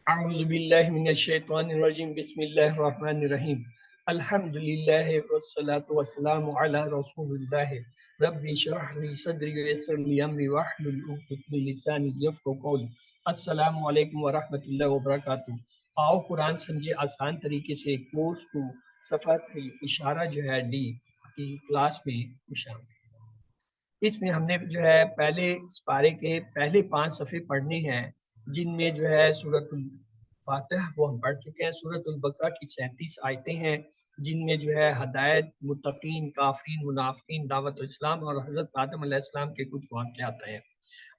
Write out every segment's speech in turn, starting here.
اعوذ باللہ من الشیطان الرجیم بسم اللہ الرحمن الرحیم الحمدللہ والصلاة والسلام علی رسول اللہ رب اشرح لی صدری ویسر لی امری واحلل عقدۃ من لسانی یفقهوا قولی۔ السلام علیکم ورحمۃ اللہ وبرکاتہ۔ آؤ قرآن سمجھے آسان طریقے سے کورس کو صفحہ اشارہ جو ہے ڈی کی کلاس میں شامل۔ اس میں ہم نے جو ہے پہلے اس پارے کے پہلے 5 صفحے پڑھنے ہیں، جن میں جو ہے سورۃ الفاتح وہ ہم پڑھ چکے ہیں۔ سورۃ البقرہ کی 37 آیتیں ہیں، جن میں جو ہے ہدایت، متقین، کافرین، منافقین، دعوت اسلام اور حضرت آدم علیہ السلام کے کچھ واقعات ہیں۔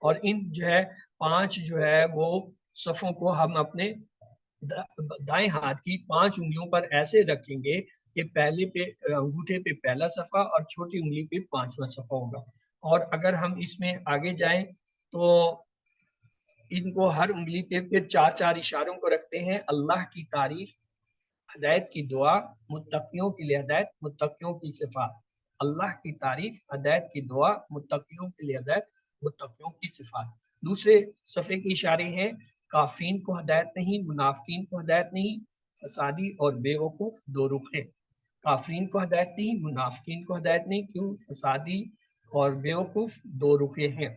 اور ان جو ہے 5 جو ہے وہ صفوں کو ہم اپنے دائیں ہاتھ کی 5 انگلیوں پر ایسے رکھیں گے کہ پہلے پہ انگوٹھے پہ پہلا صفحہ اور چھوٹی انگلی پہ 5واں صفحہ ہوگا۔ اور اگر ہم اس میں آگے جائیں تو ان کو ہر انگلی پہ پھر 4 اشاروں کو رکھتے ہیں۔ اللہ کی تعریف، ہدایت کی دعا، متقیوں کے لیے ہدایت، متقیوں کی صفات۔ اللہ کی تعریف، ہدایت کی دعا، متقیوں کے لیے ہدایت، متقیوں کی صفات۔ دوسرے صفحے کے اشارے ہیں، کافرین کو ہدایت نہیں، منافقین کو ہدایت نہیں، فسادی اور بے وقوف دو رخ ہیں۔ کافرین کو ہدایت نہیں، منافقین کو ہدایت نہیں، کیوں؟ فسادی اور بیوقوف دو رخے ہیں۔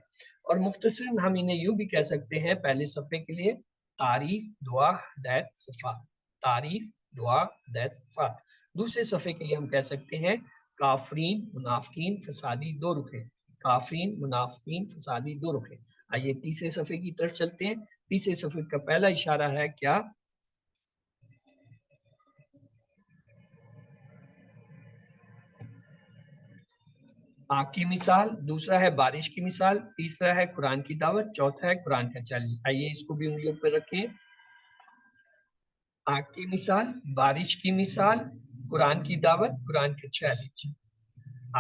اور مختصراً ہم انہیں یوں بھی کہہ سکتے ہیں پہلے صفحے کے لیے، تعریف، دعا، ہدایت، صفات۔ تعریف، دعا، ہدایت، صفات۔ دوسرے صفحے کے لیے ہم کہہ سکتے ہیں کافرین، منافقین، فسادی دو رخے۔ کافرین، منافقین، فسادی دو رخے۔ آئیے تیسرے صفحے کی طرف چلتے ہیں۔ تیسرے صفحے کا پہلا اشارہ ہے کیا؟ آگ کی مثال، دوسرا ہے بارش کی مثال، تیسرا ہے قرآن کی دعوت، چوتھا ہے قرآن کا چیلنج۔ آئیے اس کو بھی انگلیوں پہ رکھیں۔ آگ کی مثال، بارش کی مثال، قرآن کی دعوت، قرآن کا چیلنج۔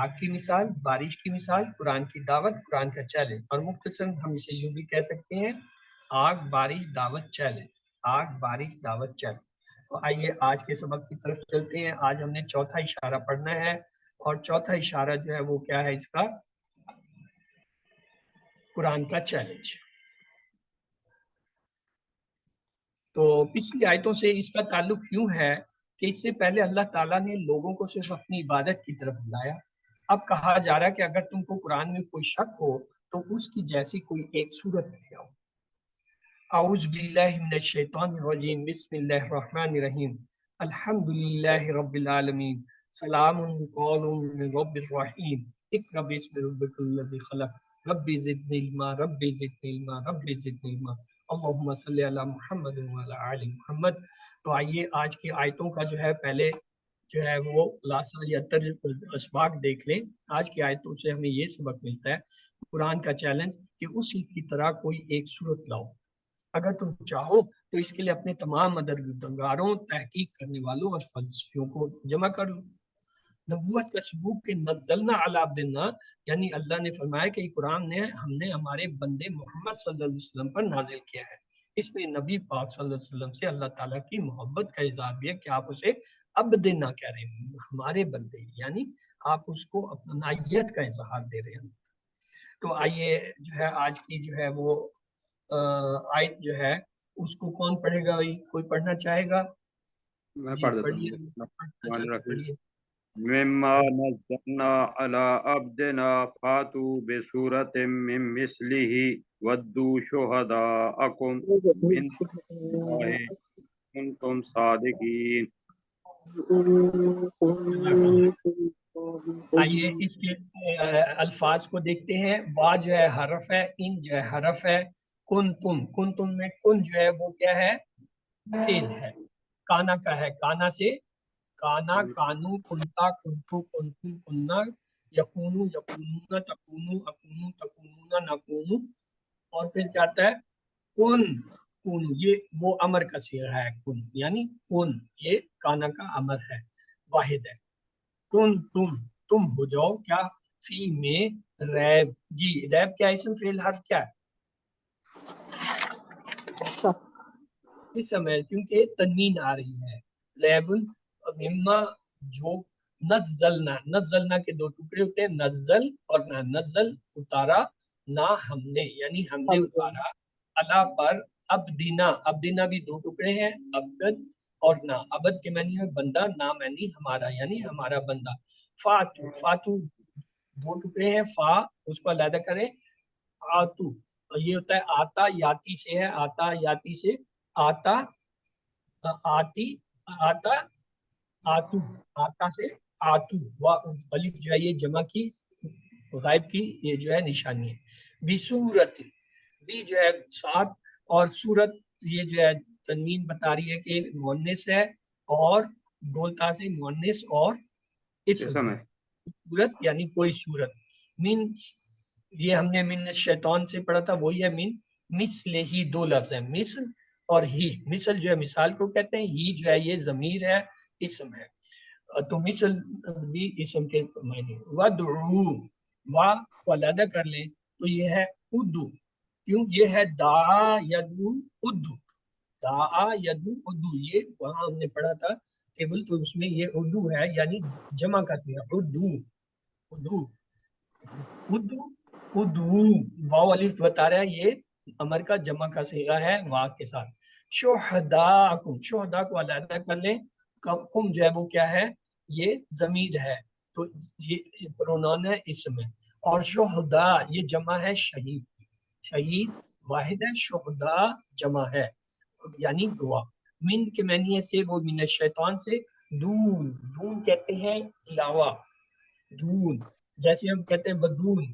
آگ کی مثال، بارش کی مثال، قرآن کی دعوت، قرآن کا چیلنج۔ اور مختصراً ہم اسے یوں بھی کہہ سکتے ہیں آگ، بارش، دعوت، چیلنج۔ آگ، بارش، دعوت، چیلنج۔ تو آئیے آج کے سبق کی طرف چلتے ہیں۔ آج ہم نے چوتھا اشارہ پڑھنا ہے، اور چوتھا اشارہ جو ہے وہ کیا ہے اس کا؟ قرآن کا چیلنج۔ تو پچھلی آیتوں سے اس کا تعلق یوں ہے کہ اس سے پہلے اللہ تعالیٰ نے لوگوں کو صرف اپنی عبادت کی طرف بلایا۔ اب کہا جا رہا ہے کہ اگر تم کو قرآن میں کوئی شک ہو تو اس کی جیسی کوئی ایک صورت لے آؤ۔ اعوذ باللہ من الشیطان الرجیم بسم اللہ الرحمن الرحیم الحمدللہ رب العالمین سلام قول من رب الرحیم اقرأ باسم ربک الذی خلق رب زدنی علما رب زدنی علما رب زدنی علما اللہم صلی علی محمد وعلی آل محمد۔ تو آئیے آج کی آیتوں کا جو ہے پہلے جو ہے وہ خلاصہ یا اسباق دیکھ لیں۔ آج کی آیتوں سے ہمیں یہ سبق ملتا ہے قرآن کا چیلنج کہ اسی کی طرح کوئی ایک صورت لاؤ۔ اگر تم چاہو تو اس کے لیے اپنے تمام مددگاروں، تحقیق کرنے والوں اور فلسفیوں کو جمع کر لو۔ نبوت کا ثبوت کہ نزلنا علی عبدنا، یعنی اللہ نے فرمایا کہ قرآن ہم نے ہمارے بندے محمد صلی اللہ علیہ وسلم پر نازل کیا ہے۔ اس میں نبی پاک صلی اللہ علیہ وسلم سے اللہ تعالیٰ کی محبت کا اظہار بھی ہے کہ آپ اسے عبدنا کہہ رہے ہیں، ہمارے بندے، یعنی آپ اس کو اپنائیت کا اظہار دے رہے ہیں۔ تو آئیے جو ہے آج کی جو ہے وہ آیت جو ہے اس کو کون پڑھے گا؟ کوئی پڑھنا چاہے گا؟ میں جی پڑھ دیتا پڑھیے۔ ہوں۔ پڑھیے۔ مما نزلنا على عبدنا فاتوا بسورة من مثله ودوا شهداءكم من دون الله كنتم صادقين۔ آئیے اس کے الفاظ کو دیکھتے ہیں۔ وا جو ہے حرف ہے، ان جو ہے حرف ہے، کن تم میں کن جو ہے وہ کیا ہے؟ فعل ہے۔ کانا کا ہے، کانا سے کانا، کانو، کنتا، کنتو، کنتم، کننا، یکونو، یکونون، تکونو، اکونو، تکونون، نکونو۔ اور پھر کیا آتا ہے؟ کن، کن، یہ وہ امر کا صیغہ ہے، کن یعنی کن، یہ کانا کا امر ہے، واحد ہے۔ کن تم ہو جاؤ کیا؟ فی میں ریب، جی ریب کیا اسم فعل حرف کیا ہے؟ اس سمے کیونکہ تنوین آ رہی ہے، ریب مما جو نزلنا کے دو ٹکڑے ہوتے ہیں، نزل اور نہ نزل، اتارا نہ ہم نے، یعنی ہم نے اتارا اللہ پر ابدنا، ابدنا بھی دو ٹکڑے ہیں، عبد اور نا، عبد کے معنی ہے بندہ، نا معنی ہمارا، یعنی ہمارا بندہ. فاتو، فاتو دو ٹکڑے ہیں، فا اس کو علیحدہ کریں، آتو یہ ہوتا ہے آتا یاتی سے ہے، آتا یاتی سے، آتا آتی، آتا آتو، آتا سے آتو، الف جو ہے یہ جمع کی غائب کی یہ جو ہے نشانی ہے. بصورت، بھی جو ہے ساتھ، اور صورت یہ جو ہے تنوین بتا رہی ہے کہ مؤنث ہے، اور گولتا سے مؤنث اور اسم ہے. صورت یعنی کوئی صورت. من یہ ہم نے من شیطان سے پڑھا تھا، وہی ہے من مثل ہی، دو لفظ ہیں مثل اور ہی. مثل جو ہے مثال کو کہتے ہیں، ہی جو ہے یہ ضمیر ہے، اسم ہے. تو مثل بھی اسم کے معنی. وَدْعُو، وا کو علیحدہ کر لیں تو یہ ہے ادو، کیوں یہ ہے دعا یدعو ادو، دعا یدعو ادو، یہ وہاں ہم نے پڑھا تھا ٹیبل، تو اس میں یہ ادو ہے یعنی جمع کا ہے، ادو ادو ادو ادو، واو الف بتا رہا ہے یہ امر کا جمع کا صیغہ ہے وا کے ساتھ. شہداءکم، شہداء کو علیحدہ کر لیں، کم جو ہے وہ کیا ہے، یہ ضمیر ہے تو یہ پرونون ہے، اسم ہے. اور شہداء یہ جمع ہے شہید، شہید واحد ہے، شہداء جمع ہے یعنی گواہ. من کے معنی سے وہ من الشیطان سے، دون، دون کہتے ہیں علاوہ، دون جیسے ہم کہتے ہیں بدون،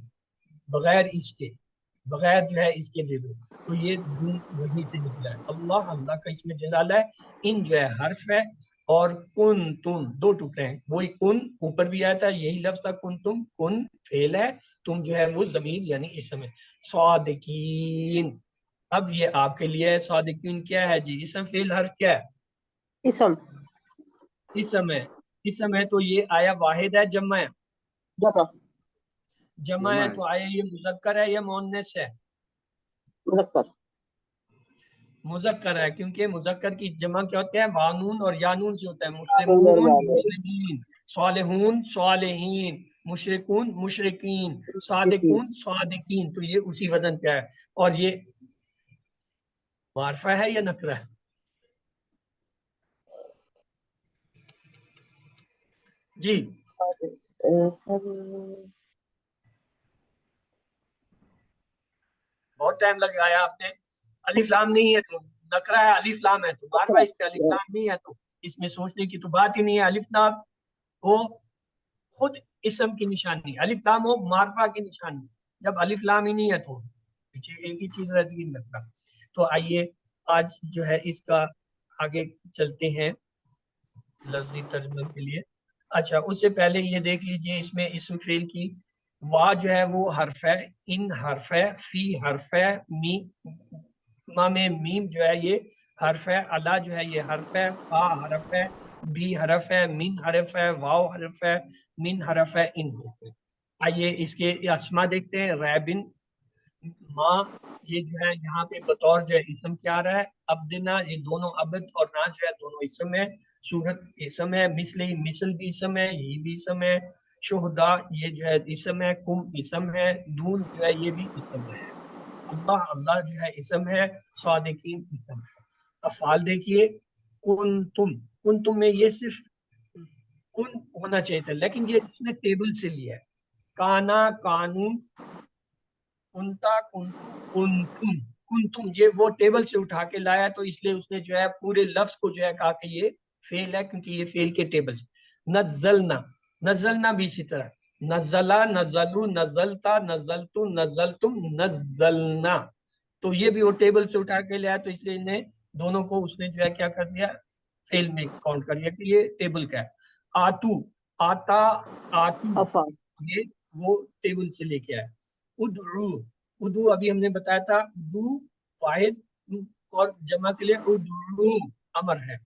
بغیر اس کے، بغیر جو ہے اس کے دے دو، تو یہ دون وہی سے نکلا ہے. اللہ، اللہ کا اس میں جلالہ ہے. ان جو ہے حرف ہے، اور کن تم دو ٹکڑے ہیں، وہی کن اوپر بھی آیا تھا، یہی لفظ تھا کن تم، کن فعل ہے، تم جو ہے وہ ضمیر یعنی اسم ہے. صادقین، اب یہ آپ کے لیے ہے، صادقین کیا ہے جی، اسم فعل حرف کیا ہے، اسم اسم ہے. اسم ہے تو یہ آیا واحد ہے جمع ہے، جمع جمع ہے تو آیا یہ مذکر ہے یا مؤنث ہے، مذکر مذکر ہے، کیونکہ مذکر کی جمع کیا ہوتے ہیں، بانون اور یانون سے ہوتا ہے. مسلمون مسلمین، صالحون صالحین، مشرکون مشرکین، صادقون صادقین، تو یہ اسی وزن پہ ہے. اور یہ معرفہ ہے یا نکرہ ہے، جی بہت ٹائم لگایا آپ نے. الف لام نہیں ہے تو نکرہ ہے، الف لام ہے تو معرفہ، اس پہ الف لام نہیں ہے تو اس میں سوچنے کی تو بات ہی نہیں ہے. الف لام وہ خود اسم کی نشانی، الف لام ہو معرفہ کی نشانی، جب الف لام ہی نہیں ہے تو پیچھے ایک ہی چیز رہتی ہے نکرہ. تو آئیے آج جو ہے اس کا آگے چلتے ہیں لفظی ترجمے کے لیے. اچھا اس سے پہلے یہ دیکھ لیجئے اس میں اسم فعل کی وا جو ہے وہ حرف ہے، ان حرف ہے، فی حرف ہے، مام میم جو ہے یہ حرف ہے، الا جو ہے یہ حرف ہے، فا حرف ہے، بی حرف ہے، من حرف ہے، واو حرف ہے، من حرف ہے، ان حرف ہے. آئیے اس کے اسما دیکھتے ہیں. ریبن، ماں، یہ جو ہے یہاں پہ بطور جو ہے اسم کیا آ رہا ہے، عبدنا، یہ دونوں عبد اور نا جو ہے دونوں اسم ہے. صورت اسم ہے، مثل، مثل بھی اسم ہے، یہ بھی اسم ہے. شہداء یہ جو ہے اسم ہے، کم اسم ہے، دون جو ہے یہ بھی اسم ہے. اللہ، اللہ جو ہے اسم ہے، صادقین اسم ہے. افعال دیکھیے، کن تم میں یہ صرف کن ہونا چاہیے تھا، لیکن یہ اس نے ٹیبل سے لیا ہے. کانا کانو، کنتا کنتو کنتم، کنتم یہ وہ ٹیبل سے اٹھا کے لایا، تو اس لیے اس نے جو ہے پورے لفظ کو جو ہے کہا کہ یہ فعل ہے، کیونکہ یہ فعل کے ٹیبل سے. نزلنا، نزلنا بھی اسی طرح، نزلہ نزلو نزلتا نزلتو نزلتم نزلنا، تو یہ بھی وہ ٹیبل سے اٹھا کے لیا، تو اس لیے انہیں دونوں کو اس نے جو ہے کیا کر دیا، فعل میں کاؤنٹ کر لیا کہ یہ ٹیبل کا ہے. آتو، آتا آتو، افعال یہ وہ ٹیبل سے لے کے آیا. ادعو، ادعو ابھی ہم نے بتایا تھا، ادعو واحد اور جمع کے لیے ادعو امر ہے.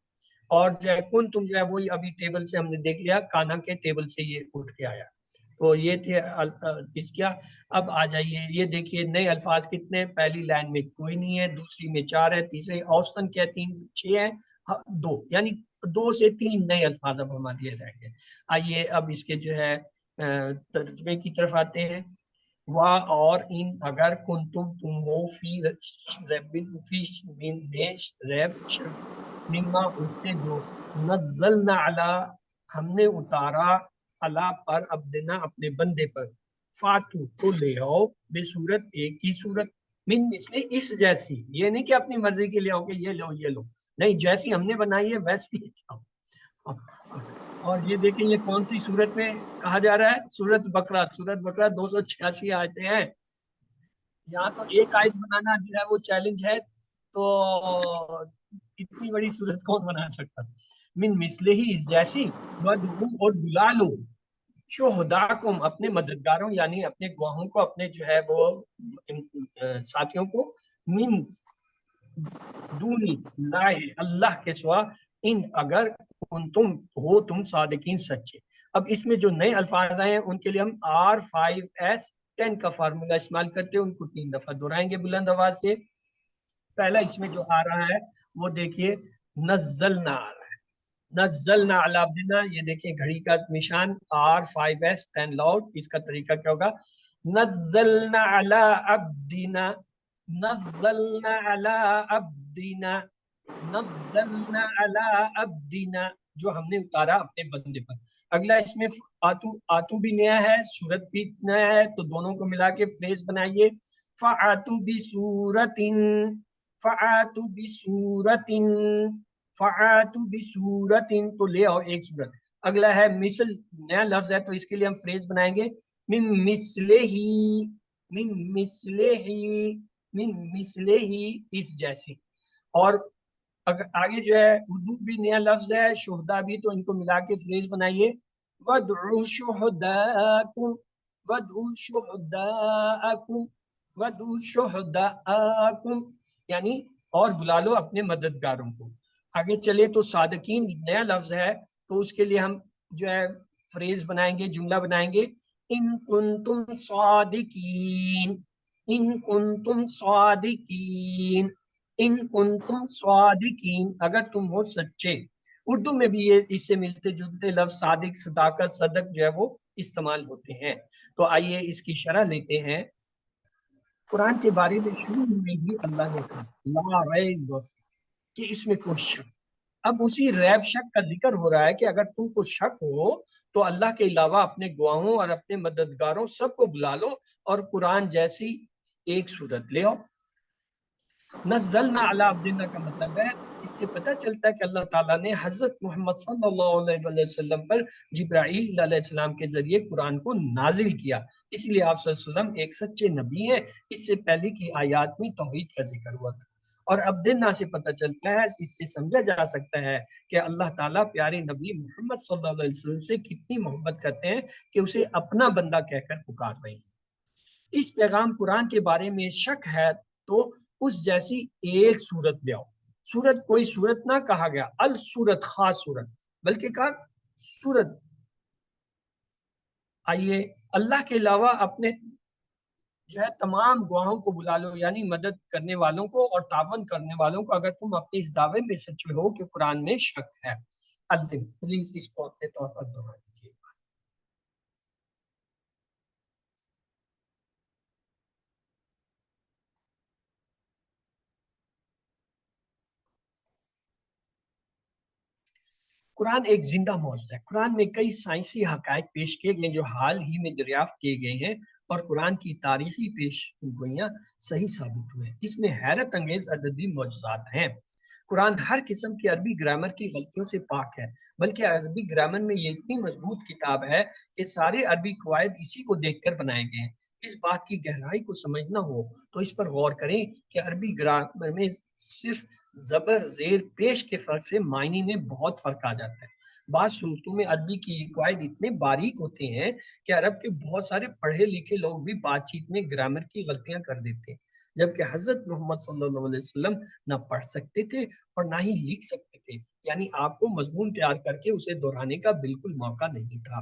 اور جو ہے کن تم جو ہے وہی ابھی ٹیبل سے ہم نے دیکھ لیا، کانا کے ٹیبل سے یہ اٹھ کے آیا. تو یہ تھے اس کیا. اب آ جائیے یہ دیکھیے نئے الفاظ کتنے، پہلی لائن میں کوئی نہیں ہے، دوسری میں 4 ہے، تیسری اوسطن کیا 3 6 ہے، 2 یعنی 2 سے 3 نئے الفاظ اب ہمارے لیے رہ گئے. آئیے اب اس کے جو ہے ترجمے کی طرف آتے ہیں. اور ان اگر تم ہو فی ریب مما اس سے جو نزلنا علی ہم نے اتارا علی پر عبدنا اپنے بندے پر، فاتو تو لے آؤ بے صورت ایک ہی صورت من مثل اس جیسی، یہ نہیں کہ اپنی مرضی کے لیے آؤ کہ یہ لو یہ لو، نہیں جیسی ہم نے بنائی ہے ویسی آؤ۔ اور یہ دیکھیں یہ کون سی صورت میں کہا جا رہا ہے؟ سورت بقرہ 286 آیتیں ہیں، یہاں تو ایک آیت بنانا جو ہے وہ چیلنج ہے، تو اتنی بڑی صورت کون بنا سکتا؟ من مثلہ ہی اس جیسی، وَدْعُوا اور بلا لو شہداکم اپنے مددگاروں یعنی اپنے گواہوں کو، اپنے جو ہے وہ ساتھیوں کو، من دون اللہ اللہ کے سوا، ان اگر تم ہو تم صادقین سچے۔ اب اس میں جو نئے الفاظ آئے ہیں ان کے لیے ہم R5S10 کا فارمولا استعمال کرتے ہیں، ان کو 3 دفعہ دہرائیں گے بلند آواز سے۔ پہلا اس میں جو آ رہا ہے وہ دیکھیے نزلنا آ رہا ہے، نزلنا علی عبدنا، یہ دیکھیں گھڑی کا نشان R5S10 لاؤڈ، اس کا طریقہ کیا ہوگا؟ نزلنا علی عبدنا، نزلنا علی عبدنا، نزلنا علی عبدنا، جو ہم نے اتارا اپنے بندے پر۔ اگلا اس میں آتو بھی نیا ہے، صورت بھی نیا ہے، تو دونوں کو ملا کے فریز بنائیے، فَآتُوا بِسُورَةٍ، فَآتُوا بِسُورَةٍ، فَآتُوا بِسُورَةٍ، تو لے آؤ ایک صورت۔ اگلا ہے مثل، نیا لفظ ہے تو اس کے لیے ہم فریز بنائیں گے من مثلہ، من مثلہ، من مثلہ اس جیسی۔ اور آگے جو ہے اردو بھی نیا لفظ ہے، شہداء بھی، تو ان کو ملا کے فریز بنائیے وَادْعُوا شُهَدَاءَكُمْ، وَادْعُوا شُهَدَاءَكُمْ، وَادْعُوا شُهَدَاءَكُمْ، یعنی اور بلا لو اپنے مددگاروں کو۔ آگے چلے تو صادقین نیا لفظ ہے تو اس کے لیے ہم جو ہے فریز بنائیں گے، جملہ بنائیں گے ان کنتم صادقین، ان کنتم صادقین، ان کنتم صادقین، اگر تم ہو سچے۔ اردو میں بھی یہ اس سے ملتے جلتے لفظ صادق، صداقت، صدق جو ہے وہ استعمال ہوتے ہیں۔ تو آئیے اس کی شرح لیتے ہیں۔ قرآن کے بارے میں شروع میں بھی اللہ نے کہا لا ریب کہ اس میں کوئی شک، اب اسی ریب شک کا ذکر ہو رہا ہے کہ اگر تم کو شک ہو تو اللہ کے علاوہ اپنے گواہوں اور اپنے مددگاروں سب کو بلا لو اور قرآن جیسی ایک صورت لے آؤ۔ نزلنا علی عبدنا کا مطلب ہے، اس سے پتہ چلتا ہے کہ اللہ تعالیٰ نے حضرت محمد صلی اللہ علیہ وسلم پر جبرائیل علیہ السلام کے ذریعے قرآن کو نازل کیا، اس لیے آپ صلی اللہ علیہ وسلم ایک سچے نبی ہیں۔ اس سے پہلے کی آیات میں توحید کا ذکر ہوا تھا۔ اور عبدنا سے پتہ چلتا ہے، اس سے سمجھا جا سکتا ہے کہ اللہ تعالیٰ پیارے نبی محمد صلی اللہ علیہ وسلم سے کتنی محبت کرتے ہیں کہ اسے اپنا بندہ کہہ کر پکار رہے ہیں۔ اس پیغام قرآن کے بارے میں شک ہے تو اس جیسی ایک صورت لے آؤ۔ صورت کوئی صورت نہ کہا گیا، الصورت خاص صورت، بلکہ کہا صورت۔ آئیے اللہ کے علاوہ اپنے جو ہے تمام گواہوں کو بلا لو، یعنی مدد کرنے والوں کو اور تعاون کرنے والوں کو، اگر تم اپنے اس دعوے میں سچے ہو کہ قرآن میں شک ہے۔ پلیز اس کو اپنے طور پر دہرا دیجیے۔ قرآن ایک زندہ موجود ہے۔ قرآن میں کئی سائنسی حقائق پیش کیے گئے جو حال ہی میں دریافت کیے گئے ہیں، اور قرآن کی تاریخی پیش گوئیاں صحیح ثابت ہوئے ہیں۔ اس میں حیرت انگیز عددی معجزات ہیں۔ قرآن ہر قسم کی عربی گرامر کی غلطیوں سے پاک ہے، بلکہ عربی گرامر میں یہ اتنی مضبوط کتاب ہے کہ سارے عربی قواعد اسی کو دیکھ کر بنائے گئے ہیں۔ اس بات کی گہرائی کو سمجھنا ہو تو اس پر غور کریں کہ عربی گرامر میں صرف زبر زیر پیش کے فرق سے معنی میں بہت فرق آ جاتا ہے۔ بعض صورتوں میں عربی کی قواعد اتنے باریک ہوتے ہیں کہ عرب کے بہت سارے پڑھے لکھے لوگ بھی بات چیت میں گرامر کی غلطیاں کر دیتے ہیں، جبکہ حضرت محمد صلی اللہ علیہ وسلم نہ پڑھ سکتے تھے اور نہ ہی لکھ سکتے تھے، یعنی آپ کو مضمون تیار کر کے اسے دہرانے کا بالکل موقع نہیں تھا۔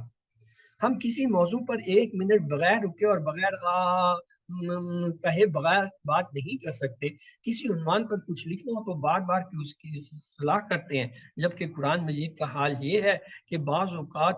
ہم کسی موضوع پر 1 منٹ بغیر رکے اور بغیر کہے بغیر بات نہیں کر سکتے۔ کسی عنوان پر کچھ لکھنا ہو تو بار بار اس کی اصلاح کرتے ہیں، جبکہ قرآن مجید کا حال یہ ہے کہ بعض اوقات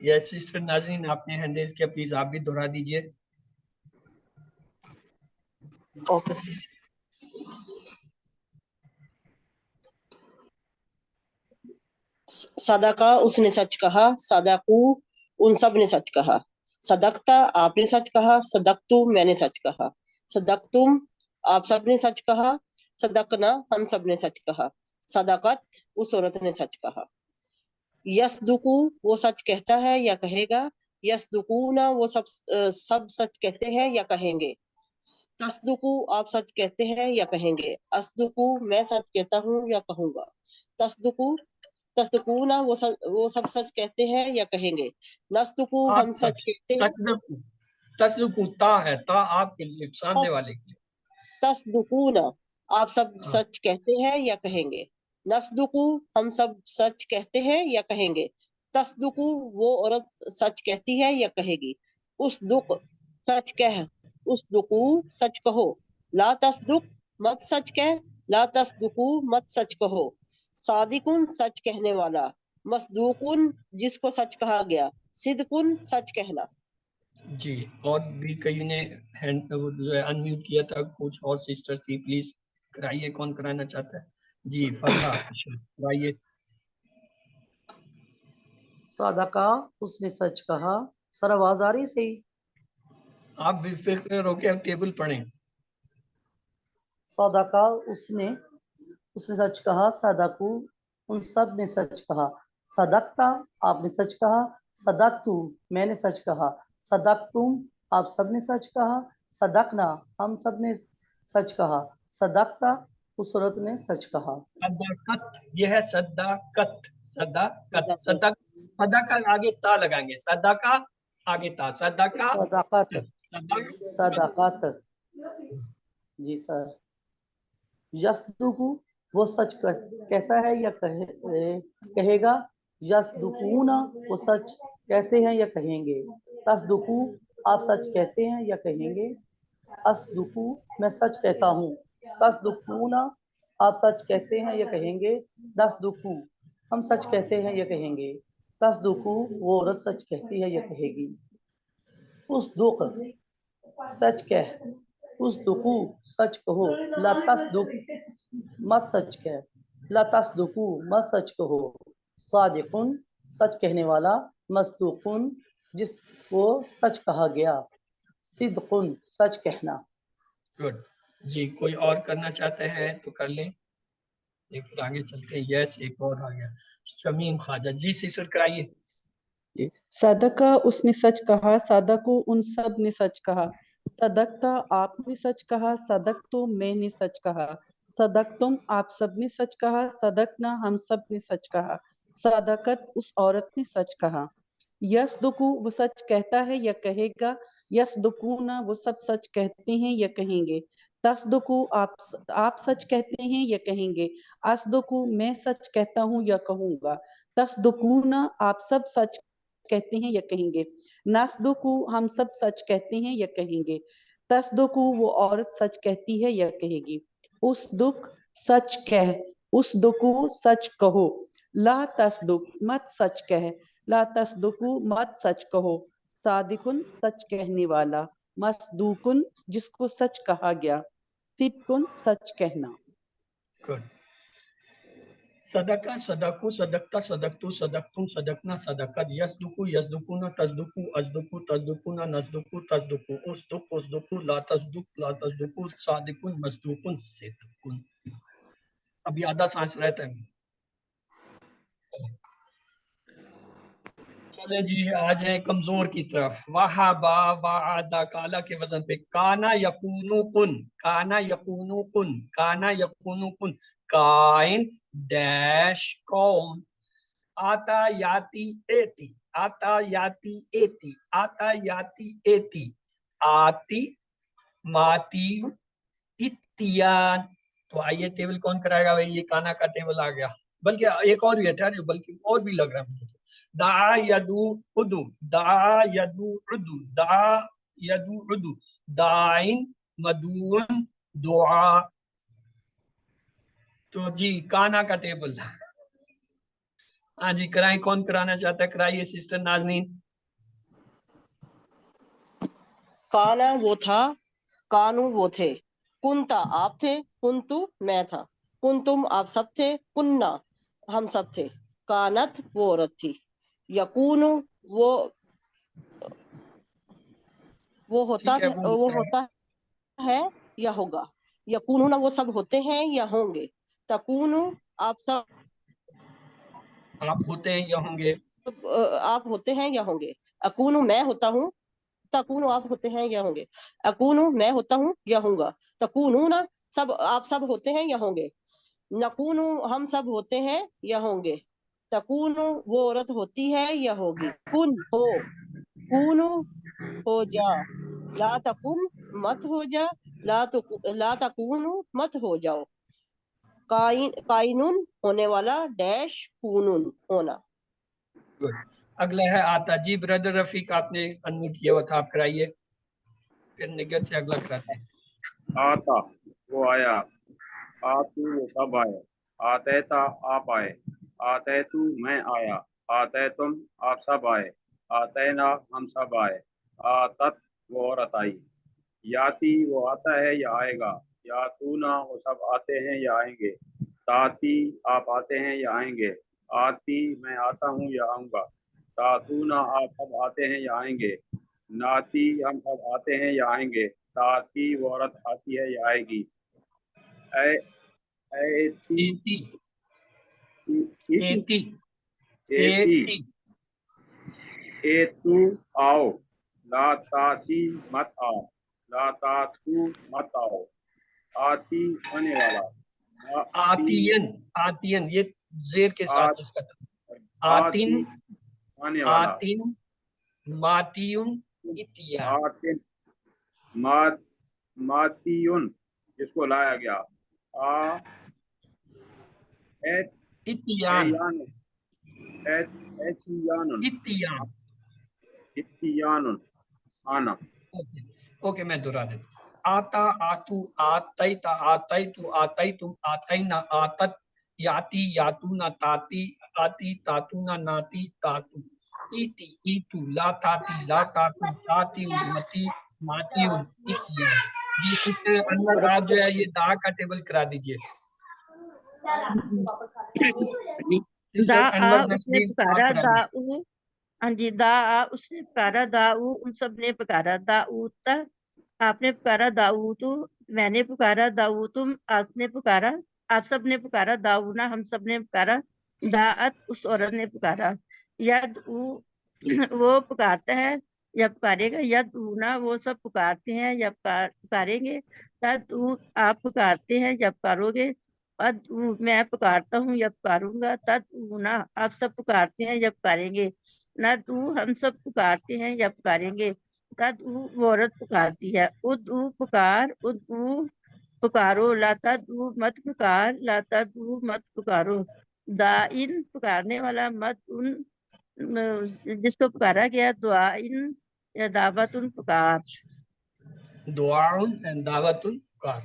یس سسٹر ناظرین آپ نے ہینڈ ریز کیا، پلیز آپ بھی دہرا دیجئے. اوکے. صدقہ اس نے سچ کہا، صدقو ان سب نے سچ کہا. صدقتا آپ نے سچ کہا، صدقتو میں نے سچ کہا. صدقتم آپ سب نے سچ کہا، صدقنا ہم سب نے سچ کہا. صدقت اس عورت نے سچ کہا. یصدقو وہ سچ کہتا ہے یا کہے گا، یصدقونا وہ سب سچ کہتے ہیں یا کہیں گے. تصدقو آپ سچ کہتے ہیں یا کہیں گے. اصدقو میں سچ کہتا ہوں یا کہوں گا. تصدقو تصدقونا وہ سب سچ کہتے ہیں یا کہیں گے. نصدقو ہم سچ کہتے ہیں. تصدقو تا ہے، تا آپ کے لیے سامنے والے کے لیے. تصدقونا آپ سب سچ کہتے ہیں یا کہیں گے. نصدقو ہم سب سچ کہتے ہیں یا کہیں گے. تصدقو وہ عورت سچ کہتی ہے یا کہے گی. اصدق سچ کہہ، اصدقو سچ کہو. لا تصدق مت سچ کہہ، لا تصدقو مت سچ کہو. صادقن سچ کہنے والا. مصدوقن جس کو سچ کہا گیا. صدقن سچ کہنا. جی اور بھی کئی نے ہینڈ جو ہے انمیوٹ کیا تھا، کچھ اور سسٹر تھی، پلیز کرائیے، کون کرانا چاہتا ہے؟ جی فرحہ کرائیے. صدقہ اس نے سچ کہا. سر آواز آ رہی صحیح؟ آپ بھی فکر ہو کے ٹیبل پڑھیں. صدقہ اس نے سچ کہا، صدقو ان سب نے سچ کہا. صدقتا آپ نے سچ کہا، صدقتو میں نے سچ کہا. صدقتم آپ سب نے سچ کہا، صدقنا ہم سب نے سچ کہا. صدقتا اس عورت نے سچ کہا. صداقت یہ ہے صداقت، صداقت، صدقہ آگے تا لگائیں گے، صدقہ آگے تا، صدقہ صداقت، صداقت. جی سر. یصدقو وہ سچ کہتا ہے یا کہے گا. یصدقون وہ سچ کہتے ہیں یا کہیں گے. تصدقو آپ سچ کہتے ہیں یا کہیں گے. اصدقو میں سچ کہتا ہوں. تصدقون آپ سچ کہتے ہیں یا کہیں گے. نصدقو ہم سچ کہتے ہیں یا کہیں گے. تصدقو وہ عورت سچ کہتی ہے یا کہے گی. اصدق سچ کہہ، اصدقو سچ کہو. لا تصدق مت سچ کہہ، لا تصدقو مت سچ کہو. صادقن سچ کہنے والا. مصدوقن جس کو سچ کہا گیا. صدقن سچ کہنا. گڈ. جی کوئی اور کرنا چاہتے ہیں تو کر لیں، لیکن آگے چلتے ہیں. یس ایک اور آ گیا، شمیم خواجہ. جی سسر کرائیے. صدقہ اس نے سچ کہا، صدقو ان سب نے سچ کہا. صدقتا آپ نے سچ کہا، صدقتو میں نے سچ کہا. صدقتم آپ سب نے سچ کہا، صدقنا ہم سب نے سچ کہا. صدقت اس عورت نے سچ کہا. یصدقو وہ سچ کہتا ہے یا کہے گا. یصدقون وہ سب سچ کہتے ہیں یا کہیں گے. تصدقو آپ سچ کہتے ہیں یا کہیں گے. اصدقو میں سچ کہتا ہوں یا کہوں گا. تصدقون آپ سب سچ کہتے ہیں یا کہیں گے. نصدقو ہم سب سچ کہتے ہیں یا کہیں گے. تصدقو وہ عورت سچ کہتی ہے یا کہے گی. اصدق سچ کہہ، اصدقو سچ کہو. لا تصدق مت سچ کہہ، لا تصدقو مت سچ کہو. صادقن سچ کہنے والا. مصدوقن جس کو سچ کہا گیا. صدقن سچ کہنا. گڈ. صدقہ، صدقو، صدقتا، صدقتو، صدقتم، صدقنا، صدقت. یصدقو، یصدقون، تصدقو، اصدقو، تصدقون، نصدقو، تصدقو. اصدق، اصدقو، لا تصدق، لا تصدقو. صادقن، مصدوقن، صدقن. ابھی آدھا سانس رہتا ہے. چلے جی آ جائیں کمزور کی طرف. وہابا وعدہ کالا کے وزن پہ. کانا یکونو کن، کانا یکونو کن، کانا یکونو کن. کائن ڈیش کون. آتا یاتی ایتی، آتا یاتی ایتی، آتا یاتی ایتی. آتی ماتی اتیان. تو آئیے ٹیبل کون کرائے گا بھائی؟ یہ کانا کا ٹیبل آ گیا. بلکہ ایک اور بھی ہے، ٹھہرے، بلکہ اور بھی لگ رہا ہے مجھے. دعا یدو ادو، دعا یدو ادو، دعا یدو ادو. دائن مدون دعا. تو جی کانا کا ٹیبل ہاں جی کرائیں, کون کرانا چاہتا ہے؟ کرائیے سسٹر ناظرین. کانا وہ تھا, کانو وہ تھے, کنتا آپ تھے, کنتو میں تھا, کنتم آپ سب تھے, کننا ہم سب تھے, کانت وہ عورت تھی, یکونو وہ ہوتا ٹھیک ہے, وہ ہوتا ہے یا ہوگا, یکونون وہ سب ہوتے ہیں یا ہوں گے, تکونو آپ سب آپ ہوتے ہیں یا ہوں گے, آپ ہوتے ہیں یا ہوں گے, اکونو میں ہوتا ہوں, تکونو آپ ہوتے ہیں یا ہوں گے, اکونو میں ہوتا ہوں یا ہوں گا, تکونون سب آپ سب ہوتے ہیں یا ہوں گے, نکونو ہم سب ہوتے ہیں یا ہوں گے, تکونو وہ عورت ہوتی ہے یا ہوگی, کن ہو, کونو ہو جا, لا تکن مت ہو جا, لا تکونو مت ہو جاؤ, کائنون ہونے والا, ڈیش کونون ہونا. Good. اگلا ہے آتا. جی بردر رفیق آپ نے انمیوٹ کیا ہوا تھا, آپ کرائیے, پھر نگر سے اگلا کراتے ہیں. آتا وہ آیا, آتو وہ سب آئے, آتیتا آپ آئے, آتیتو میں آیا, آتیتم آپ سب آئے, آتینا ہم سب آئے, آتت وہ عورت آئی, یاتی وہ آتا ہے یا آئے گا, یاتونا وہ سب آتے ہیں یا آئیں گے, تاتی آپ آتے ہیں یا آئیں گے, آتی میں آتا ہوں یا آؤں گا, تاتونا آپ سب آتے ہیں یا آئیں گے, ناتی ہم سب آتے ہیں یا آئیں گے, تاتی وہ عورت آتی ہے یا آئے گی, ایتی ایتی, ایتی ایتی, ایتی ایتی, ایتو آؤ, لا تاتی مت آؤ, لا تاتو مت آؤ, آتی آنے والا, آتین, آتین یہ زیر کے ساتھ اس کا آتین, آتی آنے والا, آتین, ماتیون, اتیان, آتن ماتیون جس کو لایا گیا, اتیان, اتیان اتیان. آنا. اوکے میں دہرا دیتا ہوں. آتا, آتو, آتیتا, آتیتو, آتیتم, آتینا, آتت, یاتی, یاتونا, تاتی, آتی, تاتونا, ناتی, تاتو, ایتی, ایتو, لا تاتی, لا تاتو, تاتی, متی, ماتیون, اتیان. جی سسٹر انور آپ جو ہے یہ دا کا ٹیبل کرا دیجئے. دا سسٹر آ انور اس نے نسرین پکارا, آپ کرا دا دیجئے. او, ہاں جی, دا آ اس نے پکارا, دا او ان سب نے پکارا, دا اوتا آپ نے پکارا, دا اوتو میں نے پکارا, دا اوتم آپ نے پکارا, آپ سب نے پکارا, دا اونا ہم سب نے پکارا, دا ات اس عورت نے پکارا, ید او وہ پکارتا ہے یا پکارے گا, ید اونا وہ سب پکارتے ہیں یا پکاریں گے, تد او آپ پکارتے ہیں یا پکارو گے, میں پکارتا ہوں یا پکاروں گا, تد اونا آپ سب پکارتے ہیں یا پکاریں گے, ند او ہم سب پکارتے ہیں یا پکاریں گے, تد او وہ عورت پکارتی ہے, اد او پکار, اد او پکارو, لا تد او مت پکار, لا تد او مت پکارو, دائن پکارنے والا, مت ان جس کو پکارا گیا, دعائن یا دعوت ان پکار, دعاؤن دعوت پکار.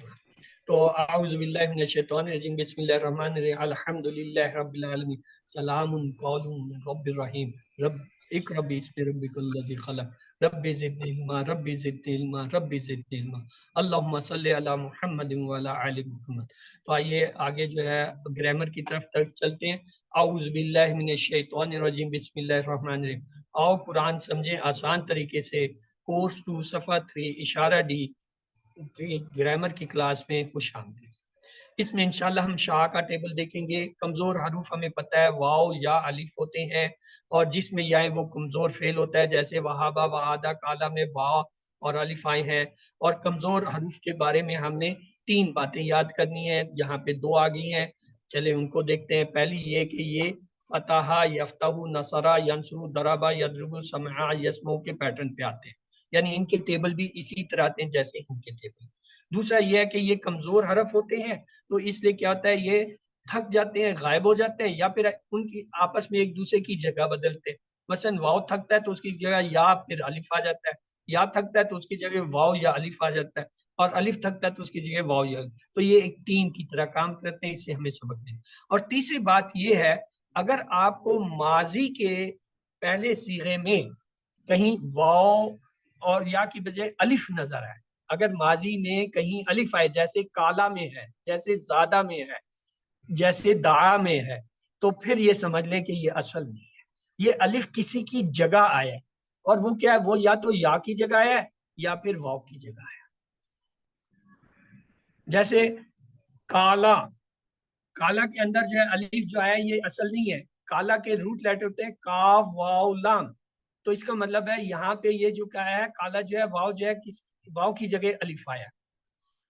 تو اعوذ باللہ من الشیطان الرجیم, بسم اللہ الرحمن الرحیم, الحمدللہ رب العالمین, سلام قول من رب الرحیم, رب اقرأ باسم ربک الذی خلق, رب زدنی علما, رب زدنی علما, رب زدنی علما, اللہم صلی علی محمد وعلی آل محمد. تو آئیے آگے جو ہے گرامر کی طرف چلتے ہیں. اعوذ باللہ من الشیطان الرجیم, بسم اللہ الرحمن الرحیم. آؤ قرآن سمجھیں آسان طریقے سے. کورس 2 صفحہ 3 اشارہ ڈی گرامر کی کلاس میں خوش آمدید. اس میں انشاءاللہ ہم شاہ کا ٹیبل دیکھیں گے. کمزور حروف ہمیں پتہ ہے واو یا الف ہوتے ہیں, اور جس میں یا وہ کمزور فعل ہوتا ہے, جیسے وہابا, وعادہ, کالا میں وا اور الف آئے ہیں. اور کمزور حروف کے بارے میں ہم نے 3 باتیں یاد کرنی ہیں, یہاں پہ 2 آ گئی ہیں, چلے ان کو دیکھتے ہیں. پہلی یہ کہ یہ فتح, یفتح, نصرہ, ینصر, ضربہ, یضرب, سمع, یسمع کے پیٹرن پہ آتے ہیں, یعنی ان کے ٹیبل بھی اسی طرح آتے ہیں جیسے ان کے ٹیبل. دوسرا یہ ہے کہ یہ کمزور حرف ہوتے ہیں, تو اس لیے کیا ہوتا ہے, یہ تھک جاتے ہیں, غائب ہو جاتے ہیں, یا پھر ان کی آپس میں ایک دوسرے کی جگہ بدلتے ہیں. مثلا واو تھکتا ہے تو اس کی جگہ یا پھر الف آ جاتا ہے, یا تھکتا ہے تو اس کی جگہ واو یا الف آ جاتا ہے, اور الف تھکتا ہے تو اس کی جگہ واو یا. تو یہ ایک ٹیم کی طرح کام کرتے ہیں, اس سے ہمیں سبق دیں. اور تیسری بات یہ ہے اگر آپ کو ماضی کے پہلے صیغے میں کہیں واو اور یا کی بجائے الف نظر آئے، اگر ماضی میں کہیں الف آئے، جیسے کالا میں ہے، جیسے زادہ میں ہے، جیسے دعا میں ہے، تو پھر یہ سمجھ لیں کہ یہ اصل نہیں ہے، یہ الف کسی کی جگہ آیا ہے، اور وہ کیا ہے، وہ یا تو یا کی جگہ آیا ہے یا پھر واو کی جگہ آیا۔ جیسے کالا، کالا کے اندر جو ہے الف جو ہے یہ اصل نہیں ہے، کالا کے روٹ لیٹر ہوتے ہیں کاف واو لام، تو اس کا مطلب ہے یہاں پہ یہ جو کیا ہے کالا جو ہے واو جو ہے واو کی جگہ الف آیا۔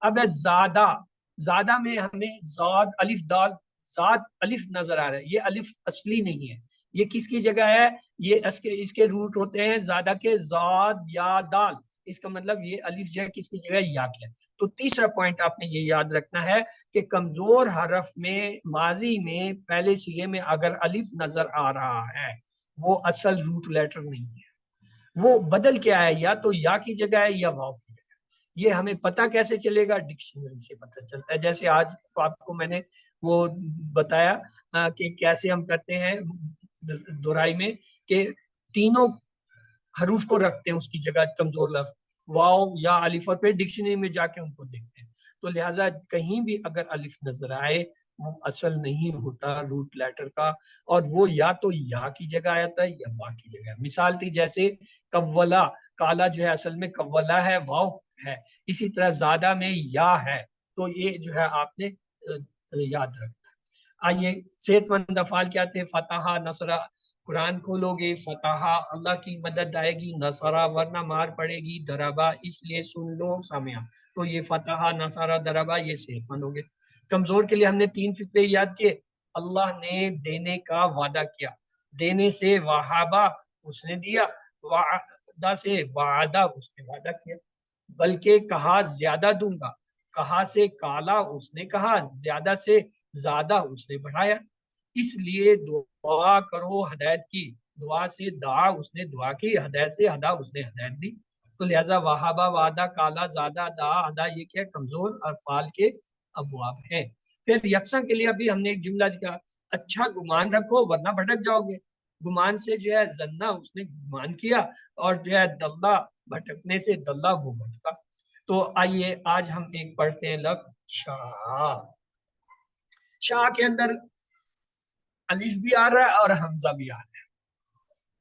اب ہے زادہ، زادہ میں ہمیں زاد الف دال، زاد الف نظر آ رہا ہے، یہ الف اصلی نہیں ہے، یہ کس کی جگہ ہے، یہ اس کے روٹ ہوتے ہیں زادہ کے زاد یا دال، اس کا مطلب یہ الف جو ہے کس کی جگہ یا کی ہے۔ تو تیسرا پوائنٹ آپ نے یہ یاد رکھنا ہے کہ کمزور حرف میں ماضی میں پہلے صیغے میں اگر الف نظر آ رہا ہے وہ اصل روٹ لیٹر نہیں ہے، وہ بدل کے آیا، یا تو یا کی جگہ ہے یا واو کی جگہ۔ یہ ہمیں پتہ کیسے چلے گا، ڈکشنری سے پتہ چلتا ہے۔ جیسے آج آپ کو میں نے وہ بتایا کہ کیسے ہم کرتے ہیں دہرائی میں کہ تینوں حروف کو رکھتے ہیں اس کی جگہ کمزور لفظ واو یا الف، اور پھر ڈکشنری میں جا کے ان کو دیکھتے ہیں۔ تو لہٰذا کہیں بھی اگر الف نظر آئے وہ اصل نہیں ہوتا روٹ لیٹر کا، اور وہ یا تو یا کی جگہ آتا ہے یا وا کی جگہ۔ مثال تھی جیسے کولا، کالا جو ہے اصل میں کولا ہے، واو ہے، اسی طرح زادہ میں یا ہے، تو یہ جو ہے آپ نے یاد رکھنا ہے۔ آئیے صحت مند افعال کیا تھے، فتح، نصرہ، قرآن کھولو گے فتح اللہ کی مدد آئے گی، نصرہ ورنہ مار پڑے گی، دربا اس لیے سن لو سامعہ، تو یہ فتح نصرہ دربا یہ صحت مند ہوں گے۔ کمزور کے لیے ہم نے 3 فقرے یاد کیے، اللہ نے دینے کا وعدہ کیا، دینے سے وہابہ اس نے دیا، وعدہ سے وعدہ اس نے وعدہ کیا، بلکہ کہا زیادہ دوں گا، کہا سے کالا اس نے کہا، زیادہ سے زیادہ اس نے بڑھایا، اس لیے دعا کرو ہدایت کی، دعا سے دعا اس نے دعا کی، ہدایت سے ہدا اس نے ہدایت دی۔ تو لہٰذا وہابہ، وعدہ، کالا، زادہ، دعا، ہدا یہ کیا کمزور افعال کے ابواب ہیں۔ پھر یکساں کے لیے ابھی ہم نے ایک جملہ کہا، اچھا گمان رکھو ورنہ بھٹک جاؤ گے، گمان سے جو ہے زنہ اس نے گمان کیا، اور جو ہے دلہ بھٹکنے سے دلہ وہ بھٹکا۔ تو آئیے آج ہم ایک پڑھتے ہیں لفظ شاہ۔ شاہ کے اندر الف بھی آ رہا ہے اور حمزہ بھی آ رہا ہے،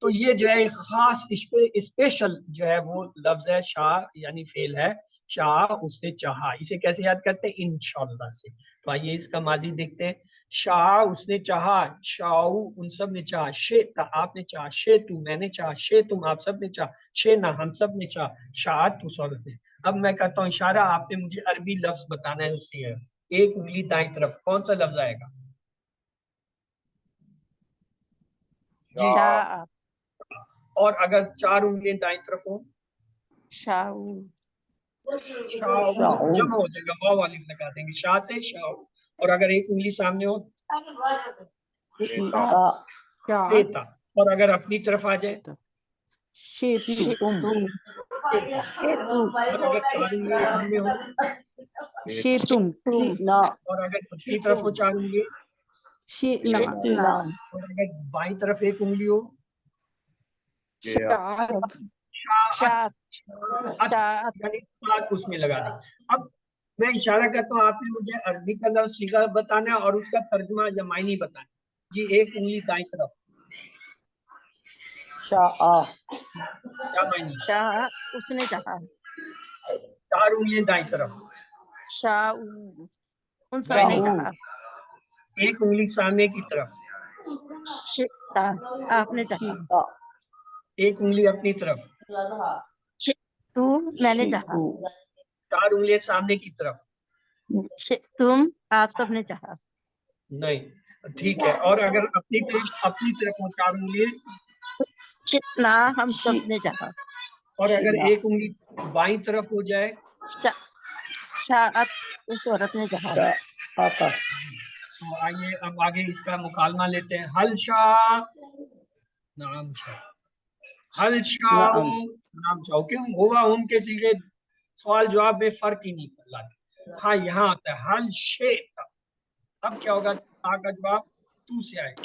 تو یہ جو ہے خاص اسپیشل جو ہے وہ لفظ ہے شاہ، یعنی فعل ہے شاہ اس نے چاہا۔ اسے کیسے یاد کرتے ہیں، انشاءاللہ سے۔ تو آئیے اس کا ماضی دیکھتے ہیں، شاہ اس نے چاہا، شاہو ان سب نے چاہا، شئت آپ نے چاہا، شئتو میں نے چاہا، شئتم آپ سب نے چاہا، شئنا ہم سب نے چاہا، شاہت اس عورت نے۔ اب میں کرتا ہوں اشارہ، آپ نے مجھے عربی لفظ بتانا ہے، اس سے ایک انگلی دائیں طرف کون سا لفظ آئے گا؟ جی، شاء، اور اگر 4 انگلیاں دائیں طرف ہوں، شاؤ، شاہ جمع ہو جائے گا، واو الف لگا دیں گے، شاہ سے شاہ، اور اگر ایک انگلی سامنے ہو شیتا، اور اگر اپنی طرف آ جائے شیتم، اور اگر 4 انگلیاں سامنے ہو، شیتم، اور اگر اپنی طرف ہو 4 انگلی، شینا، اور اگر بائیں طرف ایک انگلی ہو، شاعت، شاعت، شاعت، یعنی پاس اس میں لگا دیں۔ اب میں اشارہ کرتا ہوں، آپ نے مجھے عربی کا لفظ صیغہ بتانا ہے اور اس کا ترجمہ یا معنی بتانا ہے۔ جی، ایک انگلی دائیں طرف، کیا معنی؟ شاہ اس نے چاہا، 4 انگلیاں دائیں طرف، شاؤ ان سب نہیں نے نہیں، چاہا، ایک انگلی سامنے کی طرف، شئتا آپ نے چاہا، ایک انگلی اپنی طرف، شئتو میں نے چاہا، 4 انگلیاں سامنے کی طرف، شئتم آپ سب نے چاہا، نہیں ٹھیک ہے، اور اگر اپنی طرف ہو 4 انگلیاں، شئتنا ہم سب نے چاہا، اور اگر ایک انگلی بائیں طرف ہو جائے، شاعت اس عورت نے چاہا۔ تو آئیے اب آگے اس کا مکالمہ لیتے ہیں۔ حل شاہ، نعم شاہ، حل شاہ، نعم شاہ، کیوں ہوا ہم کے صیغے سوال جواب میں فرق ہی نہیں لاتے۔ ہاں یہاں آتا ہے حل شیء، اب کیا ہوگا، آ کا جواب تو سے آئے گا،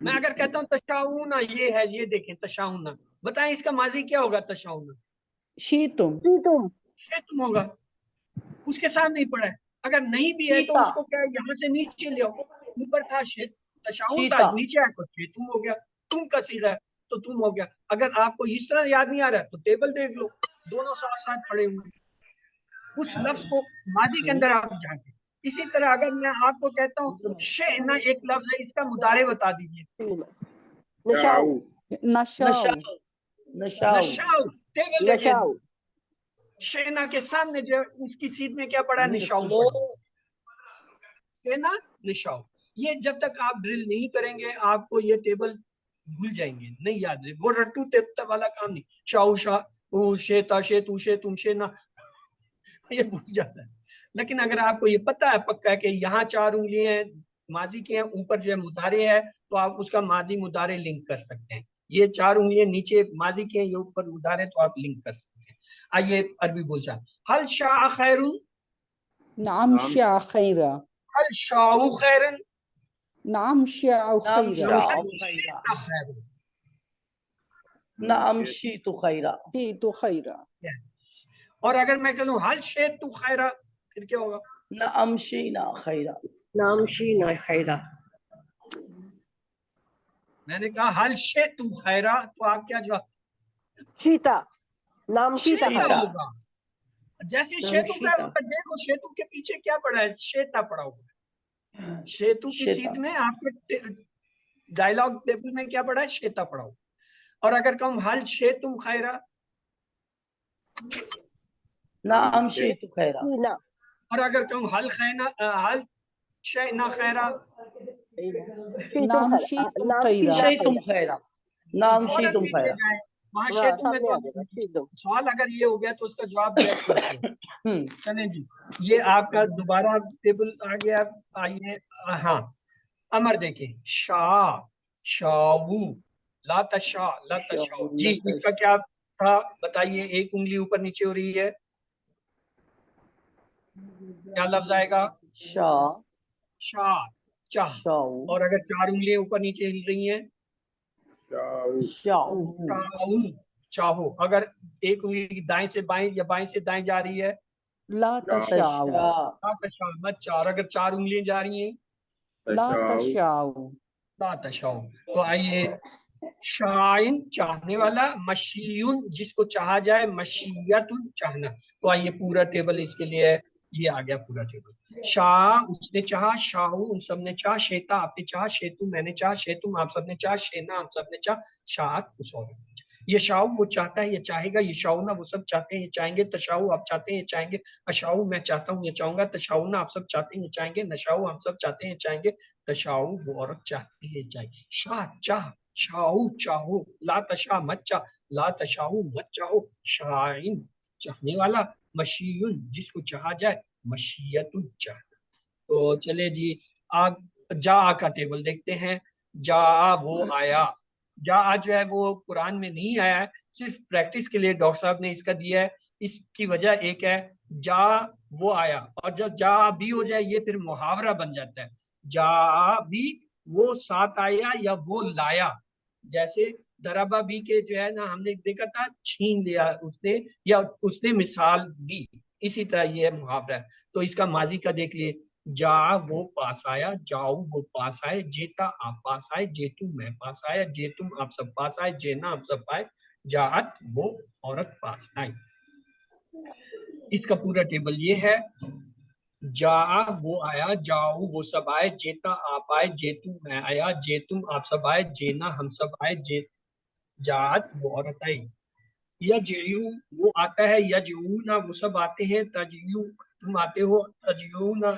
میں اگر کہتا ہوں تشاؤنا یہ ہے، یہ دیکھیں تشاؤنا، بتائیں اس کا ماضی کیا ہوگا؟ تشاؤنا شیتم شیتم ہوگا، اس کے سامنے ہی پڑا ہے. اگر نہیں بھی ہے تو اس کو کیا ہے، یہاں سے نیچے لے آؤ. اوپر تھا تشاؤن تھا، شیتا. نیچے آیا تو شیتم ہو گیا. تم کا صیغہ ہے تو تم ہو گیا. اگر آپ کو اس طرح یاد نہیں آ رہا ہے تو ٹیبل دیکھ لو، دونوں ساتھ ساتھ پڑے ہوئے ہیں. اس لفظ کو ماضی کے اندر آپ جانتے. اسی طرح اگر میں آپ کو کہتا ہوں شئنا ایک لفظ ہے، اس کا مضارع بتا دیجئے. نشاؤ نشاؤ نشاؤ. نشاؤ ٹیبل دیکھیں، نشاؤ شئنا کے سامنے جو ہے اس کی سیدھ میں کیا پڑا ہے؟ نشاؤ پڑا ہے. شئنا نشاؤ. یہ جب تک آپ ڈرل نہیں کریں گے آپ کو یہ ٹیبل بھول جائیں گے، نہیں یاد رہے. وہ رٹو تیبتا والا کام نہیں. شاؤ شاہ شیتا شیتو شیتم شینا یہ بھول جاتا ہے. لیکن اگر آپ کو یہ پتہ ہے پکا ہے کہ یہاں 4 انگلیاں ہیں ماضی کے ہیں، اوپر جو ہے مضارع ہے، تو آپ اس کا ماضی مضارع لنک کر سکتے ہیں. یہ 4 انگلیاں نیچے ماضی کے ہیں، یہ اوپر مضارع، تو آپ لنک کر سکتے ہیں. آئیے عربی بول جائیں. حل شاء خیر، نعم شاء خیرا حل شاء خیر، نعم شاء نعم خیرا شاء خیرا. خیر. نعم شیت خیرا. شیت خیرا. اور اگر میں کہوں حل شیت خیرا پھر کیا ہوگا؟ نعم شینا خیرا. نام شینا خیرا. میں نے کہا حل شیت خیرا تو آپ کیا جواب؟ شیتا نام شیتا شیتا خیرا. ہوگا. جیسے نام شیتو کا شیتا. اوپر دیکھو، شیتو کے پیچھے کیا پڑا ہے؟ شیتا پڑا ہوا ہے. شیتو کی شیتا. تیت میں آپ کے ڈائلاگ ٹیبل میں کیا پڑا ہے؟ شیتا پڑا ہوا. اور اگر کہوں حل شیتم خیرا، نعم شیت خیرا. شینا اور اگر کہوں حل خینا حل شینا خیرا، نعم شیتم شیتم نام خیرا. شینا شیتم خیرا. نعم فوراً شیتم پیچھے خیرا. جائیں. وہاں ہاں شیتو میں سامنے تو آ جائے گا شیتم. سوال اگر یہ ہو گیا تو اس کا جواب جو ہے پلس ہو. ہم. چلیں جی، یہ آپ کا دوبارہ ٹیبل آ گیا. آئیے ہاں امر دیکھیں. شاء شاؤ لا تشاء لا تشاء. جی اس کا کیا تھا بتائیے؟ ایک انگلی اوپر نیچے ہو رہی ہے، کیا لفظ آئے گا؟ شاء شاء چاہ. شاء اور اگر 4 انگلیاں اوپر نیچے ہل رہی ہیں، شاء. چاہو چاہو. اگر ایک انگلی دائیں سے بائیں یا بائیں سے دائیں جا رہی ہے، لا تشاء لا تشاء مت چاہ. اور اگر 4 انگلیاں جا رہی ہیں، لا تشاء. لا تشاء. تو آئیے شائن چاہنے والا، مشیون جس کو چاہا جائے، مشیت چاہنا. تو آئیے پورا ٹیبل اس کے لیے ہے. یہ آ گیا پورا ٹیبل. شاہ اس نے چاہا، شاہو ان سب نے چاہا، شیتا آپ نے چاہا، شیتو میں نے چاہا، شیتم آپ سب نے چاہا، شینا آپ سب نے چاہا، شاہت اس اور نے چاہا. یہ شاؤ وہ چاہتا ہے، یہ چاہے گا. یہ شاؤنا وہ سب چاہتے ہیں، یہ چاہیں گے. تشاؤ آپ چاہتے ہیں، یہ چاہیں گے. اشاؤ میں چاہتا ہوں، یہ چاہوں گا. تشاؤنا آپ سب چاہتے ہیں، یہ چاہیں گے. نشاؤ ہم سب چاہتے ہیں، یہ چاہیں گے. تشاؤ وہ عورت چاہتی ہے، چاہے. شاہ چاہ، شاؤ چاہو. لا تشاء مت چاہ، لا تشاؤ مت چاہو. شائن چاہنے والا، مشیون جس کو چاہا جائے، مشیت چاہنا. تو چلے جی آپ جا کا ٹیبل دیکھتے ہیں. جا وہ آیا. جا جو ہے وہ قرآن میں نہیں آیا ہے، صرف پریکٹس کے لیے ڈاکٹر صاحب نے اس کا دیا ہے. اس کی وجہ ایک ہے، جا وہ آیا، اور جب جا بھی ہو جائے یہ پھر محاورہ بن جاتا ہے. جا بھی وہ ساتھ آیا یا وہ لایا. جیسے دربا بھی کے جو ہے نا ہم نے دیکھا تھا چھین لیا اس نے، یا اس نے مثال دی. اسی طرح یہ محاورہ ہے. تو اس کا ماضی کا دیکھ لیے. جا وہ پاس آیا، جاؤ وہ پاس آئے، جیتا آپ پاس آئے، جیتو میں پاس آیا، جیتم آپ سب پاس آئے، جینا آپ سب پائے، جاعت وہ عورت پاس آئی. اس کا پورا ٹیبل یہ ہے. جا وہ آیا، جاؤ وہ سب آئے، جیتا آپ آئے، جیتو میں آیا، جیتم آپ سب آئے، جینا ہم سب آئے، جاعت وہ عورت آئی. یجعو وہ آتا ہے، یجعونا وہ سب آتے ہیں، تجیو تم آتے ہو، تجیونا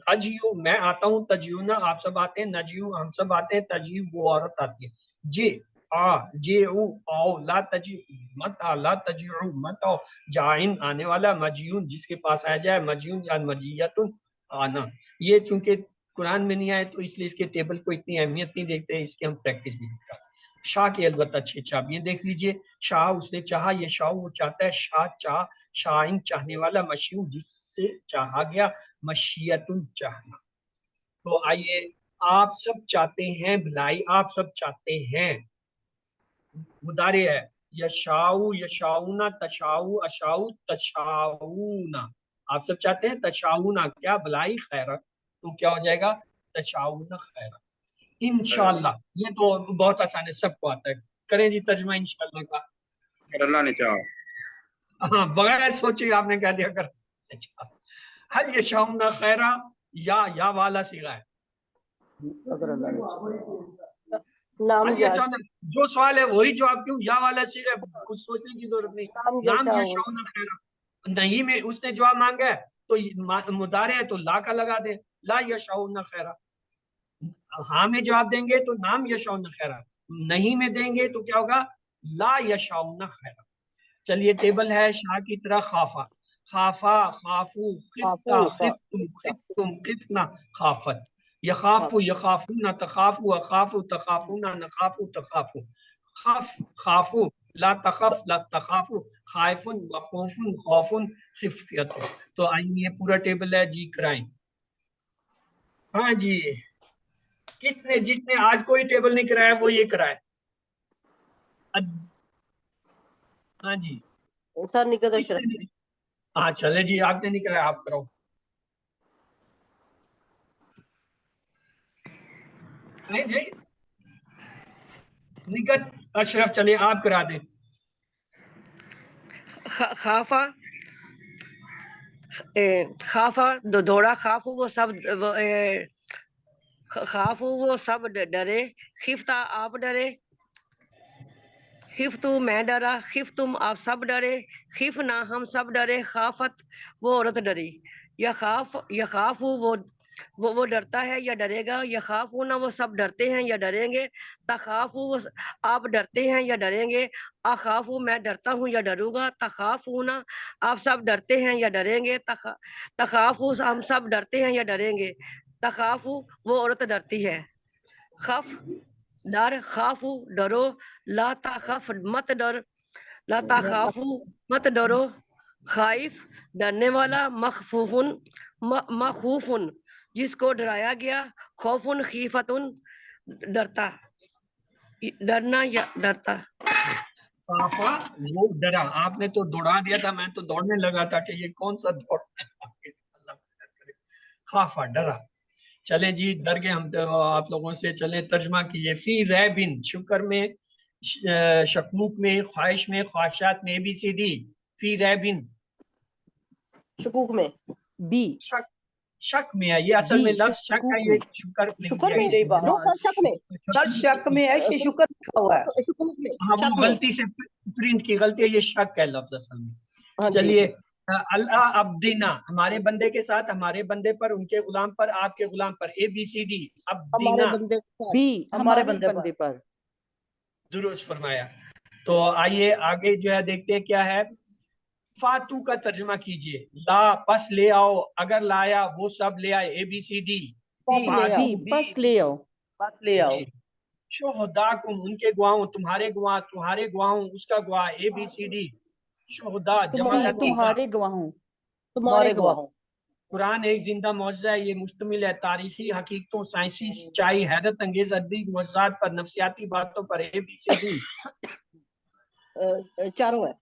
اجیو میں آتا ہوں، تجیونا آپ سب آتے ہیں، نجیو ہم سب آتے ہیں، تجیو وہ عورت آتی ہے. جے آ جیعو آؤ، لا تجیع مت آ، لا تجیعو مت آؤ. جائن آنے والا، مجیون جس کے پاس آ جائے، مجیون یا مجیتن آنا. یہ چونکہ قرآن میں نہیں آئے تو اس لیے اس کے ٹیبل کو اتنی اہمیت نہیں دیکھتے، اس کی ہم پریکٹس نہیں کرتے. شاہ کے البتہ 6 چابیاں دیکھ لیجئے. شاہ اس نے چاہا، یہ شاہ وہ چاہتا ہے، شاہ چاہ، شائن چاہنے والا، مشیون جس سے چاہا گیا، مشیتن چاہنا. تو آئیے آپ سب چاہتے ہیں بھلائی، آپ سب چاہتے ہیں. مضارع ہے یشاؤ یشاؤنا تشاؤ اشاؤ تشاؤنا، آپ سب چاہتے ہیں تشاؤنا کیا بھلائی خیر، تو کیا ہو جائے گا تشاؤنا خیر انشاءاللہ. یہ تو بہت آسان ہے، سب کو آتا ہے. کریں جی ترجمہ انشاءاللہ کا. اگر اللہ نے چاہا. ہاں بغیر سوچے آپ نے کہہ دیا کر. حل یشاؤنا خیرہ یا والا صیغہ ہے. اگر اللہ نے چاہا. نام حل یشاؤنا جو سوال ہے وہی جواب کیوں، یا والا صیغہ ہے، کچھ سوچنے کی ضرورت نہیں. نام یشاؤنا خیرہ نہیں میں اس نے جواب مانگا ہے تو مضارع ہے تو لا کا لگا دیں، لا یشاؤنا خیرہ. ہاں میں جواب دیں گے تو نام یشاؤنا خیرہ، نہیں میں دیں گے تو کیا ہوگا لا یشاؤنا خیرہ. چلیے ٹیبل ہے شاہ کی طرح خافا، خافا خافو خفتا خفتم خفتم خفتنا خافت، یخافو یخافون تخافو اخافو تخافون نخافو تخافو، خف خافو لا تخف لا تخافو خائفن وخوفن خوفن خفیت. تو آئیے پورا ٹیبل ہے جی کرائیں. ہاں جی کس نے جس نے آج کوئی ٹیبل نہیں کرایا وہ یہ کرائے. ہاں جی سر نکت اشرف. ہاں چلے جی آپ نے نہیں کرایا آپ کراؤ. نہیں جی نکت اشرف چلے آپ کرا دیں. خافا خافا دوڑا، خافو وہ سب خافو وہ سب ڈرے، خفتا آپ ڈرے، خفتو میں ڈرا، خفتم آپ سب ڈرے، خفنا ہم سب ڈرے، خافت وہ عورت ڈری، یخاف وہ ڈرتا ہے یا ڈرے گا، یخافونا وہ سب ڈرتے ہیں یا ڈریں گے، تخافو وہ آپ ڈرتے ہیں یا ڈریں گے، اخافو میں ڈرتا ہوں یا ڈروں گا، تخافونا آپ سب ڈرتے ہیں یا ڈریں گے، تخافو ہم سب ڈرتے ہیں یا ڈریں گے، تخافو وہ عورت ڈرتی ہے، خف ڈر، خافو ڈرو، لا تخف مت ڈر، لا تخافو مت ڈرو، خائف ڈرنے والا، مخفوفن مخوفن جس کو ڈرایا گیا، خوفن خیفتن ڈرتا، ڈرنا یا ڈرتا. خافا وہ ڈرا، آپ نے تو دوڑا دیا تھا میں تو دوڑنے لگا تھا کہ یہ کون سا دوڑ. خافا ڈرا. چلیں جی ڈر گئے ہم تو آپ لوگوں سے. چلیں ترجمہ کیجئے. فی ریبن شکر میں، شکوک میں، خواہش میں، خواہشات میں، بی سی ڈی. فی ریبن شکوک میں، بی شک، شک میں ہے یہ اصل میں لفظ شک ہے، یہ شکر نہیں شکر میں ہے. نو سر شک میں، سر شک میں ہے کہ شکر لکھا ہوا ہے. شکوک میں، ہاں وہ شک میں. غلطی سے پرنٹ کی غلطی ہے، یہ شک ہے لفظ اصل میں. ہاں جی چلیے اللہ ابدینا ہمارے بندے کے ساتھ، ہمارے بندے پر، ان کے غلام پر، آپ کے غلام پر. اے بی سی ڈی ہمارے ابدینا بندے بی ہمارے ہمارے بندے بندے پر. درست فرمایا. تو آئیے آگے جو ہے دیکھتے ہیں کیا ہے. فاتو کا ترجمہ کیجئے. لا پس لے آؤ، اگر لایا وہ سب لے آئے. اے بی سی ڈی بی پس لے آؤ. بس لے آؤ. جی شہداکم ان کے گواہوں، تمہارے گواہ، تمہارے گواہوں اس کا گواہ. اے بی سی ڈی شہدا جمع سی کرتے ہیں. تمہارے گواہوں. تمہارے گواہ. گواہوں. قرآن ایک زندہ معجزہ ہے، یہ مشتمل ہے تاریخی حقیقتوں، سائنسی سچائی، حیرت انگیز ادبی معجزات پر، نفسیاتی باتوں پر. اے بی سی ڈی چاروں ہے.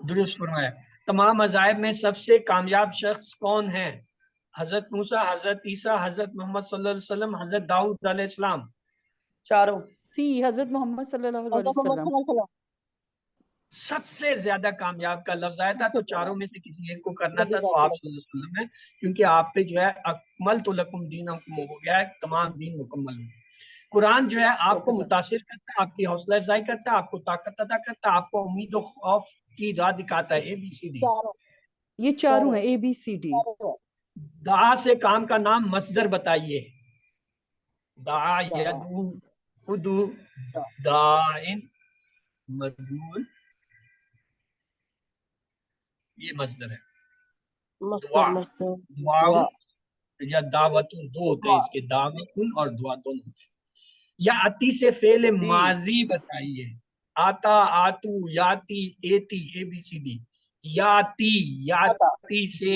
درست فرمایا. تمام مذاہب میں سب سے کامیاب شخص کون ہے؟ حضرت موسیٰ، حضرت عیسیٰ، حضرت محمد صلی اللہ علیہ وسلم، حضرت داؤد علیہ السلام. چاروں. سی حضرت محمد صلی اللہ علیہ حضرت محمد وسلم. صلی اللہ علیہ وسلم. سب سے زیادہ کامیاب کا لفظ آیا تھا تو چاروں میں سے کسی ایک کو کرنا تھا تو آپ صلی اللہ علیہ وسلم ہے، کیونکہ آپ پہ جو ہے اکملت لکم دینکم ہو گیا ہے، تمام دین مکمل ہے. قرآن جو ہے آپ کو متاثر کرتا ہے، آپ کی حوصلہ افزائی کرتا ہے، آپ کو طاقت عطا کرتا ہے، آپ کو امید و خوف کی راہ دکھاتا ہے. اے بی سی ڈی یہ چاروں ہیں. اے بی سی ڈی. دعا سے کام کا نام مصدر بتائیے. دعا یدعو ادعو داعن مدعون، یہ مصدر ہے. دعا دعاؤں یا دعوتوں دو ہوتے ہیں اس کے، دعوتوں اور دعا دونوں ہوتے ہیں. یا اتی سے فعل ماضی بتائیے. آتا، آتو، یاتی، ایتی. اے بی سی ڈی یاتی سے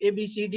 ABCD।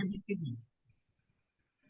ABCD।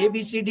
ABCD।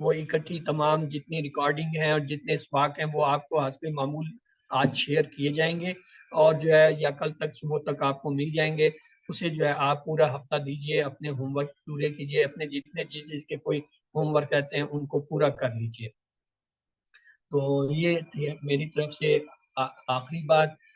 وہ اکٹھی تمام جتنی ریکارڈنگ ہیں اور جتنے اسباق ہیں وہ آپ کو حسب معمول آج شیئر کیے جائیں گے، اور جو ہے یا کل تک صبح تک آپ کو مل جائیں گے۔ اسے جو ہے آپ پورا ہفتہ دیجئے، اپنے ہوم ورک پورے کیجئے، اپنے جتنے چیز کے کوئی ہوم ورک رہتے ہیں ان کو پورا کر لیجئے۔ تو یہ تھی میری طرف سے آخری بات۔